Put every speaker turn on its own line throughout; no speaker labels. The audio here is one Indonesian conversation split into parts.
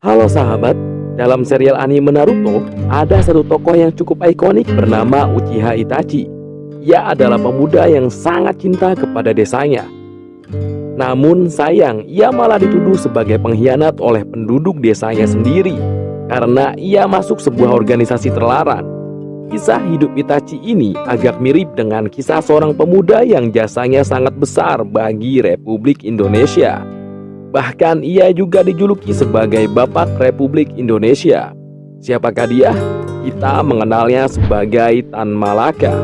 Halo sahabat, dalam serial anime Naruto, ada satu tokoh yang cukup ikonik bernama Uchiha Itachi. Ia adalah pemuda yang sangat cinta kepada desanya. Namun sayang, ia malah dituduh sebagai pengkhianat oleh penduduk desanya sendiri karena ia masuk sebuah organisasi terlarang. Kisah hidup Itachi ini agak mirip dengan kisah seorang pemuda yang jasanya sangat besar bagi Republik Indonesia. Bahkan ia juga dijuluki sebagai Bapak Republik Indonesia. Siapakah dia? Kita mengenalnya sebagai Tan Malaka.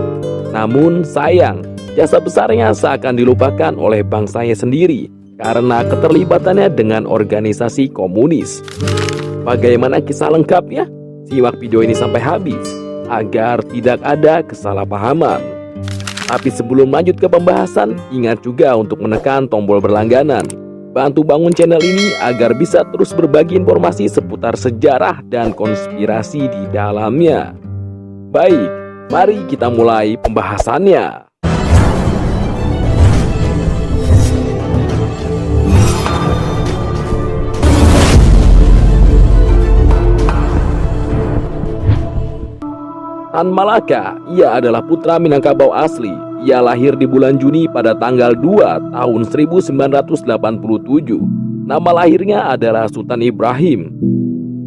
Namun sayang, jasa besarnya seakan dilupakan oleh bangsanya sendiri karena keterlibatannya dengan organisasi komunis. Bagaimana kisah lengkapnya? Simak video ini sampai habis agar tidak ada kesalahpahaman. Tapi sebelum lanjut ke pembahasan, ingat juga untuk menekan tombol berlangganan. Bantu bangun channel ini agar bisa terus berbagi informasi seputar sejarah dan konspirasi di dalamnya. Baik, mari kita mulai pembahasannya. Tan Malaka, ia adalah putra Minangkabau asli. Ia lahir di bulan Juni pada tanggal 2 tahun 1987. Nama lahirnya adalah Sultan Ibrahim.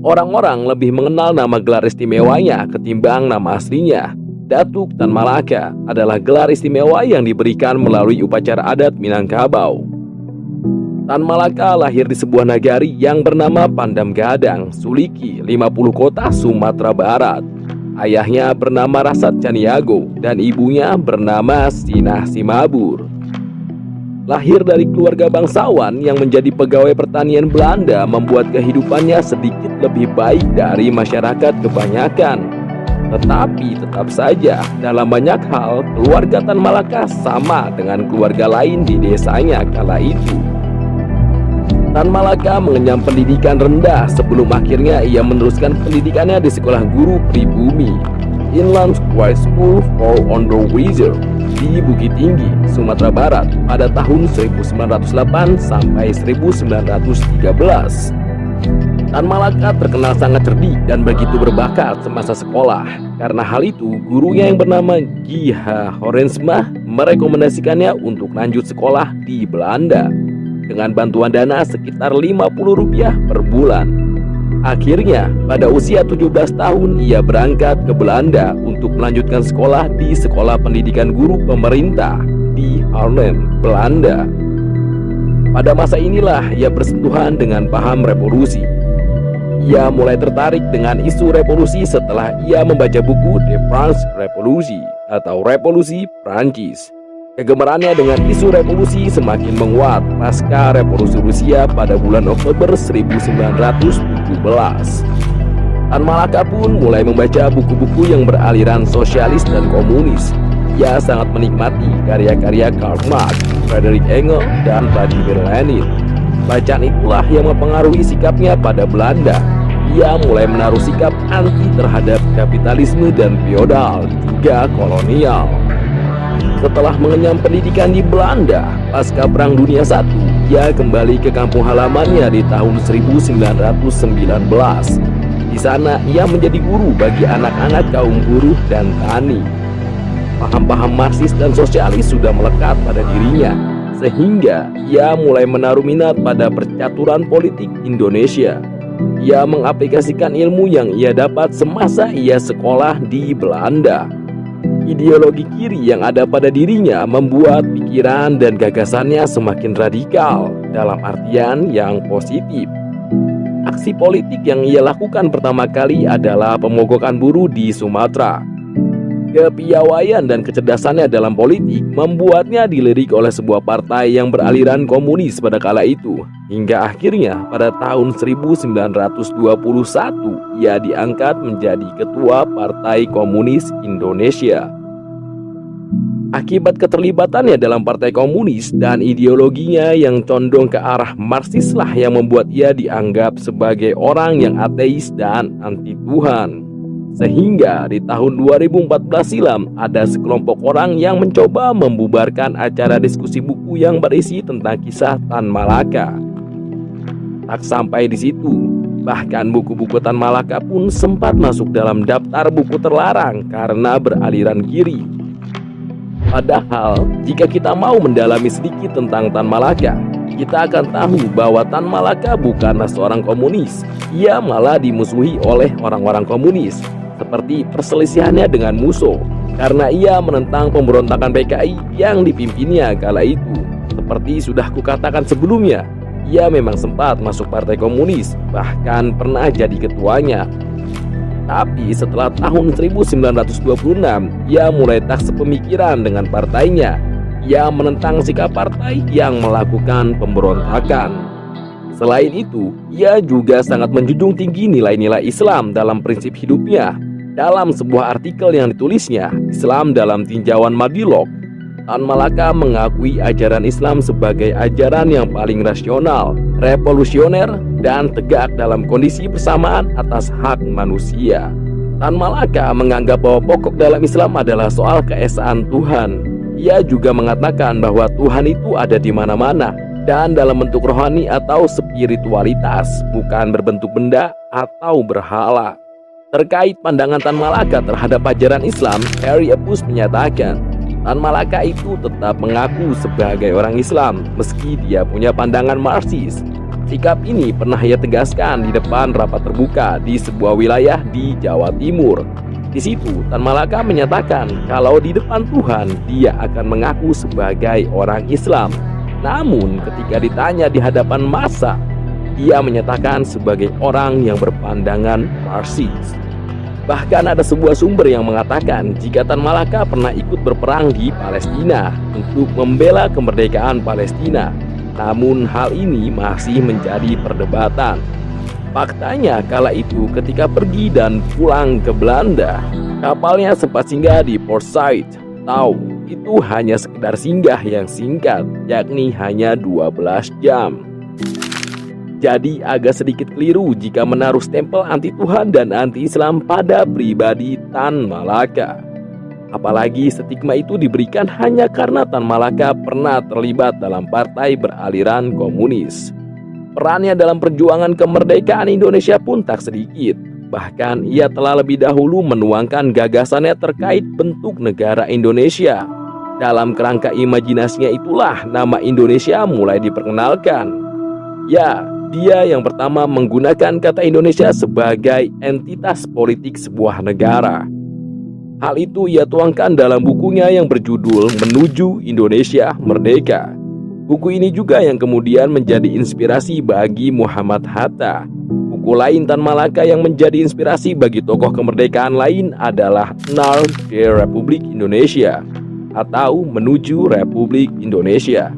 Orang-orang lebih mengenal nama gelar istimewanya ketimbang nama aslinya. Datuk Tan Malaka adalah gelar istimewa yang diberikan melalui upacara adat Minangkabau. Tan Malaka lahir di sebuah nagari yang bernama Pandam Gadang, Suliki, 50 kota Sumatera Barat. Ayahnya bernama Rasat Caniago dan ibunya bernama Sinah Simabur. Lahir dari keluarga bangsawan yang menjadi pegawai pertanian Belanda membuat kehidupannya sedikit lebih baik dari masyarakat kebanyakan. Tetapi tetap saja dalam banyak hal keluarga Tan Malaka sama dengan keluarga lain di desanya kala itu. Tan Malaka mengenyam pendidikan rendah sebelum akhirnya ia meneruskan pendidikannya di sekolah guru pribumi Inland High School for Underwater di Bukit Tinggi, Sumatera Barat pada tahun 1908 sampai 1913. Tan Malaka terkenal sangat cerdik dan begitu berbakat semasa sekolah. Karena hal itu, gurunya yang bernama Giha Horensma merekomendasikannya untuk lanjut sekolah di Belanda dengan bantuan dana sekitar Rp50 per bulan. Akhirnya, pada usia 17 tahun ia berangkat ke Belanda untuk melanjutkan sekolah di Sekolah Pendidikan Guru Pemerintah di Haarlem, Belanda. Pada masa inilah ia bersentuhan dengan paham revolusi. Ia mulai tertarik dengan isu revolusi setelah ia membaca buku The French Revolution atau Revolusi Prancis. Kegemarannya dengan isu revolusi semakin menguat pasca revolusi Rusia pada bulan Oktober 1917. Tan Malaka pun mulai membaca buku-buku yang beraliran sosialis dan komunis. Ia sangat menikmati karya-karya Karl Marx, Friedrich Engels, dan Vladimir Lenin. Bacaan itulah yang mempengaruhi sikapnya pada Belanda. Ia mulai menaruh sikap anti terhadap kapitalisme dan feodal, juga kolonial. Setelah mengenyam pendidikan di Belanda, pasca Perang Dunia I, ia kembali ke kampung halamannya di tahun 1919. Di sana, ia menjadi guru bagi anak-anak kaum buruh dan tani. Paham-paham Marxis dan sosialis sudah melekat pada dirinya, sehingga ia mulai menaruh minat pada percaturan politik Indonesia. Ia mengaplikasikan ilmu yang ia dapat semasa ia sekolah di Belanda. Ideologi kiri yang ada pada dirinya membuat pikiran dan gagasannya semakin radikal dalam artian yang positif. Aksi politik yang ia lakukan pertama kali adalah pemogokan buruh di Sumatera. Kepiawaian dan kecerdasannya dalam politik membuatnya dilirik oleh sebuah partai yang beraliran komunis pada kala itu. Hingga akhirnya pada tahun 1921 ia diangkat menjadi ketua Partai Komunis Indonesia. Akibat keterlibatannya dalam Partai Komunis dan ideologinya yang condong ke arah Marxis lah yang membuat ia dianggap sebagai orang yang ateis dan anti Tuhan. Sehingga di tahun 2014 silam ada sekelompok orang yang mencoba membubarkan acara diskusi buku yang berisi tentang kisah Tan Malaka. Tak sampai di situ, Bahkan buku-buku Tan Malaka pun sempat masuk dalam daftar buku terlarang karena beraliran kiri. Padahal, jika kita mau mendalami sedikit tentang Tan Malaka, kita akan tahu bahwa Tan Malaka bukanlah seorang komunis. Ia malah dimusuhi oleh orang-orang komunis, seperti perselisihannya dengan Musso, karena ia menentang pemberontakan PKI yang dipimpinnya kala itu. Seperti sudah kukatakan sebelumnya, ia memang sempat masuk partai komunis, bahkan pernah jadi ketuanya. Tapi setelah tahun 1926, ia mulai tak sepemikiran dengan partainya. Ia menentang sikap partai yang melakukan pemberontakan. Selain itu, ia juga sangat menjunjung tinggi nilai-nilai Islam dalam prinsip hidupnya. Dalam sebuah artikel yang ditulisnya, Islam dalam Tinjauan Madilog, Tan Malaka mengakui ajaran Islam sebagai ajaran yang paling rasional, revolusioner, dan tegak dalam kondisi bersamaan atas hak manusia. Tan Malaka menganggap bahwa pokok dalam Islam adalah soal keesaan Tuhan. Ia juga mengatakan bahwa Tuhan itu ada di mana-mana dan dalam bentuk rohani atau spiritualitas, bukan berbentuk benda atau berhala. Terkait pandangan Tan Malaka terhadap ajaran Islam, Harry Epus menyatakan, Tan Malaka itu tetap mengaku sebagai orang Islam meski dia punya pandangan Marxis. Sikap ini pernah ia tegaskan di depan rapat terbuka di sebuah wilayah di Jawa Timur. Di situ Tan Malaka menyatakan kalau di depan Tuhan dia akan mengaku sebagai orang Islam. Namun ketika ditanya di hadapan massa, ia menyatakan sebagai orang yang berpandangan Marxis. Bahkan ada sebuah sumber yang mengatakan jika Tan Malaka pernah ikut berperang di Palestina untuk membela kemerdekaan Palestina. Namun hal ini masih menjadi perdebatan. Faktanya kala itu ketika pergi dan pulang ke Belanda, kapalnya sempat singgah di Port Said. Tahu, itu hanya sekedar singgah yang singkat, yakni hanya 12 jam. Jadi agak sedikit keliru jika menaruh stempel anti Tuhan dan anti Islam pada pribadi Tan Malaka. Apalagi stigma itu diberikan hanya karena Tan Malaka pernah terlibat dalam partai beraliran komunis. Perannya dalam perjuangan kemerdekaan Indonesia pun tak sedikit. Bahkan ia telah lebih dahulu menuangkan gagasannya terkait bentuk negara Indonesia. Dalam kerangka imajinasinya itulah nama Indonesia mulai diperkenalkan. Ya, dia yang pertama menggunakan kata Indonesia sebagai entitas politik sebuah negara. Hal itu ia tuangkan dalam bukunya yang berjudul Menuju Indonesia Merdeka. Buku ini juga yang kemudian menjadi inspirasi bagi Muhammad Hatta. Buku lain Tan Malaka yang menjadi inspirasi bagi tokoh kemerdekaan lain adalah Naar de Republiek Indonesia atau Menuju Republik Indonesia.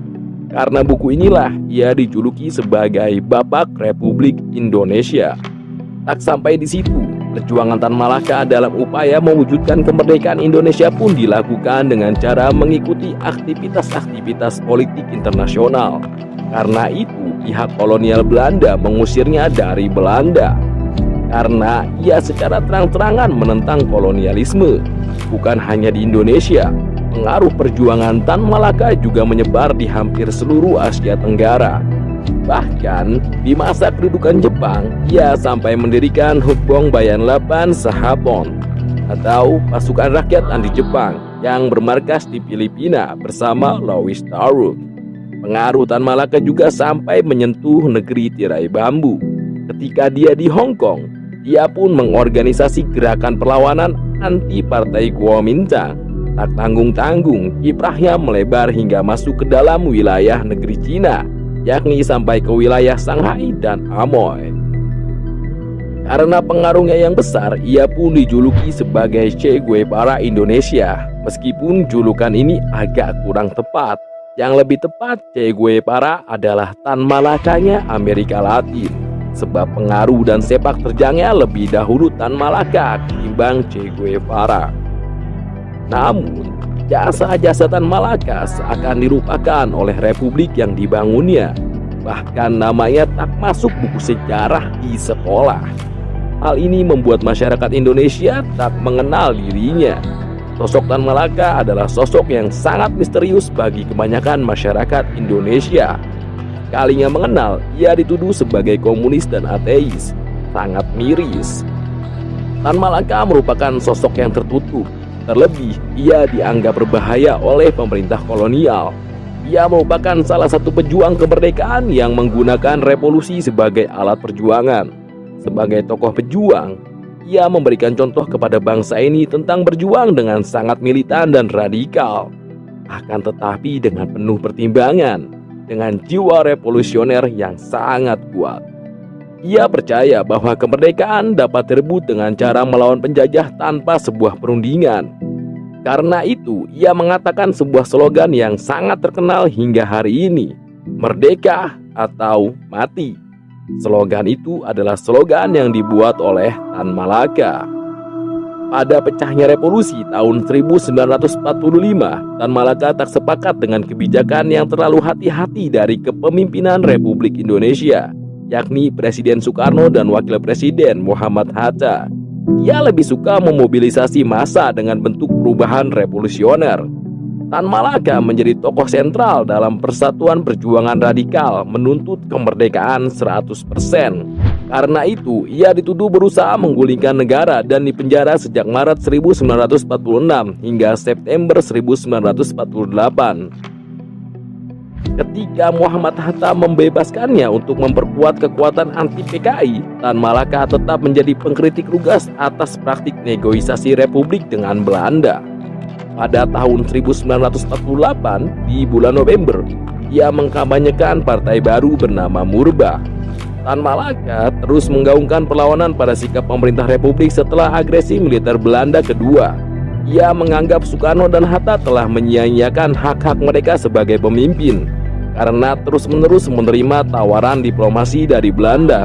Karena buku inilah ia dijuluki sebagai Bapak Republik Indonesia. Tak sampai di situ, perjuangan Tan Malaka dalam upaya mewujudkan kemerdekaan Indonesia pun dilakukan dengan cara mengikuti aktivitas-aktivitas politik internasional. Karena itu, pihak kolonial Belanda mengusirnya dari Belanda. Karena ia secara terang-terangan menentang kolonialisme, bukan hanya di Indonesia. Pengaruh perjuangan Tan Malaka juga menyebar di hampir seluruh Asia Tenggara. Bahkan di masa kedudukan Jepang, ia sampai mendirikan Hukbong Bayan Lapan Sahapon atau pasukan rakyat anti Jepang yang bermarkas di Filipina bersama Louis Taruk. Pengaruh Tan Malaka juga sampai menyentuh negeri tirai bambu. Ketika dia di Hong Kong, dia pun mengorganisasi gerakan perlawanan anti Partai Kuomintang. Tak tanggung-tanggung, kiprahnya melebar hingga masuk ke dalam wilayah negeri Cina, yakni sampai ke wilayah Shanghai dan Amoy. Karena pengaruhnya yang besar, ia pun dijuluki sebagai Che Guevara Indonesia. Meskipun julukan ini agak kurang tepat. Yang lebih tepat, Che Guevara adalah Tan Malakanya Amerika Latin. Sebab pengaruh dan sepak terjangnya lebih dahulu Tan Malaka ketimbang Che Guevara. Namun, jasa-jasa Tan Malaka seakan dilupakan oleh republik yang dibangunnya. Bahkan namanya tak masuk buku sejarah di sekolah. Hal ini membuat masyarakat Indonesia tak mengenal dirinya. Sosok Tan Malaka adalah sosok yang sangat misterius bagi kebanyakan masyarakat Indonesia. Kalinya mengenal, ia dituduh sebagai komunis dan ateis. sangat miris. Tan Malaka merupakan sosok yang tertutup. Terlebih, ia dianggap berbahaya oleh pemerintah kolonial. Ia merupakan salah satu pejuang kemerdekaan yang menggunakan revolusi sebagai alat perjuangan. Sebagai tokoh pejuang, ia memberikan contoh kepada bangsa ini tentang berjuang dengan sangat militan dan radikal. Akan tetapi dengan penuh pertimbangan, dengan jiwa revolusioner yang sangat kuat. Ia percaya bahwa kemerdekaan dapat direbut dengan cara melawan penjajah tanpa sebuah perundingan. Karena itu, ia mengatakan sebuah slogan yang sangat terkenal hingga hari ini, "Merdeka atau mati." Slogan itu adalah slogan yang dibuat oleh Tan Malaka. Pada pecahnya revolusi tahun 1945, Tan Malaka tak sepakat dengan kebijakan yang terlalu hati-hati dari kepemimpinan Republik Indonesia, yakni Presiden Soekarno dan Wakil Presiden Muhammad Hatta. Ia lebih suka memobilisasi massa dengan bentuk perubahan revolusioner. Tan Malaka menjadi tokoh sentral dalam Persatuan Perjuangan Radikal menuntut kemerdekaan 100%. Karena itu, ia dituduh berusaha menggulingkan negara dan dipenjara sejak Maret 1946 hingga September 1948. Ketika Muhammad Hatta membebaskannya untuk memperkuat kekuatan anti-PKI, Tan Malaka tetap menjadi pengkritik lugas atas praktik negosiasi Republik dengan Belanda. Pada tahun 1948, di bulan November, ia mengkampanyekan partai baru bernama Murba. Tan Malaka terus menggaungkan perlawanan pada sikap pemerintah Republik setelah agresi militer Belanda kedua. Ia menganggap Soekarno dan Hatta telah menyia-nyiakan hak-hak mereka sebagai pemimpin karena terus-menerus menerima tawaran diplomasi dari Belanda.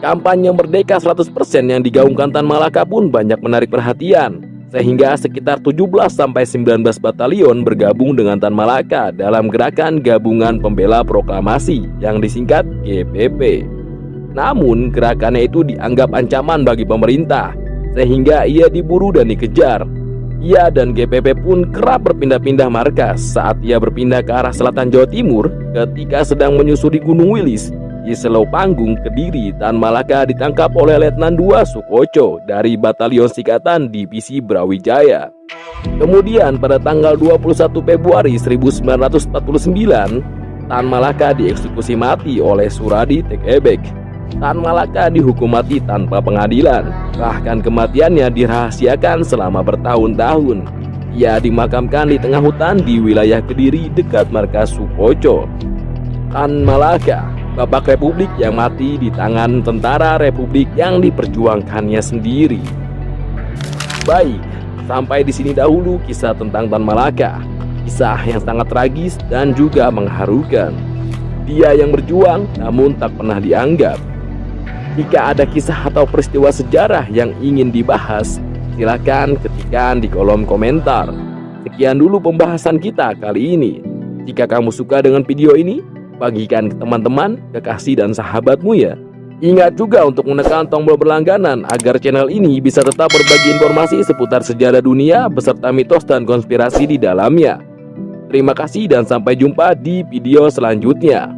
Kampanye Merdeka 100% yang digaungkan Tan Malaka pun banyak menarik perhatian, sehingga sekitar 17-19 batalion bergabung dengan Tan Malaka dalam gerakan Gabungan Pembela Proklamasi yang disingkat GPP. Namun gerakannya itu dianggap ancaman bagi pemerintah, sehingga ia diburu dan dikejar. Ia dan GPP pun kerap berpindah-pindah markas saat ia berpindah ke arah selatan Jawa Timur ketika sedang menyusuri Gunung Wilis. Di Selau Panggung, Kediri, Tan Malaka ditangkap oleh Letnan II Sukoco dari Batalion Sikatan Divisi Brawijaya. Kemudian pada tanggal 21 Februari 1949, Tan Malaka dieksekusi mati oleh Suradi Tekebek. Tan Malaka dihukum mati tanpa pengadilan. Bahkan kematiannya dirahasiakan selama bertahun-tahun. Ia dimakamkan di tengah hutan di wilayah Kediri dekat markas Sukoco. Tan Malaka, Bapak Republik yang mati di tangan tentara Republik yang diperjuangkannya sendiri. Baik, sampai di sini dahulu kisah tentang Tan Malaka. Kisah yang sangat tragis dan juga mengharukan. Dia yang berjuang namun tak pernah dianggap. Jika ada kisah atau peristiwa sejarah yang ingin dibahas, silakan ketikkan di kolom komentar. Sekian dulu pembahasan kita kali ini. Jika kamu suka dengan video ini, bagikan ke teman-teman, kekasih dan sahabatmu ya. Ingat juga untuk menekan tombol berlangganan agar channel ini bisa tetap berbagi informasi seputar sejarah dunia beserta mitos dan konspirasi di dalamnya. Terima kasih dan sampai jumpa di video selanjutnya.